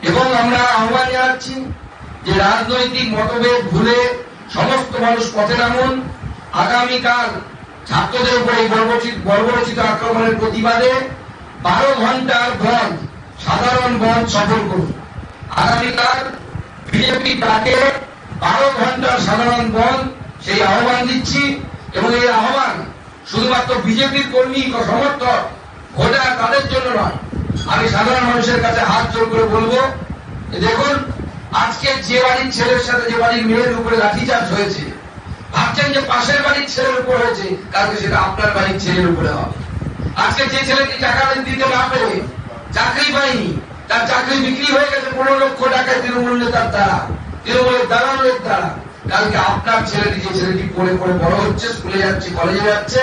এবং আমরা আহ্বান জানাচ্ছি যে রাজনৈতিক মতভেদ ভুলে সমস্ত মানুষ পথে নামুন। আগামীকাল ছাত্রদের উপর এই বর্বরচিত আক্রমণের প্রতিবাদে 12 ঘন্টার বন্ধ, সাধারণ বন্ধ সফল করুন। আগামীকাল বিজেপি ডাকে 12 ঘন্টার সাধারণ বন্ধ, সেই আহ্বান দিচ্ছি। এবং এই আহ্বান শুধুমাত্র বিজেপির কর্মী সমর্থক ভোটার তাদের জন্য নয়, আমি সাধারণ মানুষের কাছে হাত জোর করে বলবো, দেখুন আজকে যে বাড়ির ছেলের সাথে যে বাড়ির মেয়ের উপরে লাঠিচার্জ হয়েছে, ভাবছেন যে পাশের বাড়ির ছেলের উপর হয়েছে, কালকে সেটা আপনার বাড়ির ছেলের উপরে হবে। আজকে যে ছেলেটি টাকা দিতে না পেরে চাকরি পায়নি, তার চাকরি বিক্রি হয়ে গেছে 15 লক্ষ টাকায় তৃণমূল নেতার দ্বারা, তৃণমূলের দালালের দ্বারা। কালকে আপনার ছেলেটি, যে ছেলেটি পড়ে পড়ে বড় হচ্ছে, স্কুলে যাচ্ছে, কলেজে যাচ্ছে,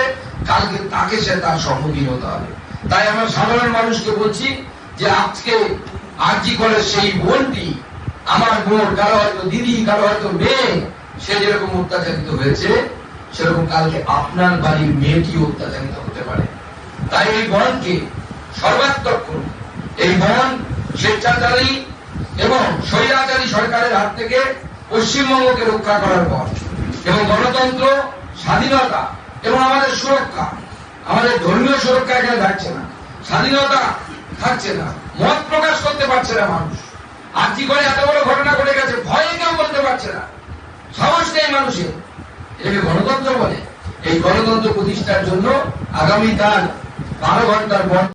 কালকে তাকে সে তার সম্মুখীন হতে হবে। তাই আমরা সাধারণ মানুষকে বলছি যে আজকে আরজি কলেজ সেই বোনটি, আমার বোন, কারো হয়তো দিদি, কারো হয়তো মেয়ে, সে যেরকম অত্যাচারিত হয়েছে, সেরকম কালকে আপনার বাড়ির মেয়েটি অত্যাচারিত হতে পারে। তাই এই বনকে সর্বাত্মক করুন। এই বন স্বেচ্ছাচারী এবং স্বৈরাচারী সরকারের হাত থেকে পশ্চিমবঙ্গকে রক্ষা করার পর, এবং গণতন্ত্র, স্বাধীনতা এবং আমাদের সুরক্ষা, আমাদের ধর্মীয় সুরক্ষা এখানে থাকছে না, স্বাধীনতা থাকছে না, মত প্রকাশ করতে পারছে না মানুষ। আজকে করে এত বড় ঘটনা ঘটে গেছে, ভয়ে কেউ বলতে পারছে না, সাহস নেই মানুষের। এটাকে গণতন্ত্র বলে। এই গণতন্ত্র প্রতিষ্ঠার জন্য আগামীকাল 12 ঘন্টার বন্ধ।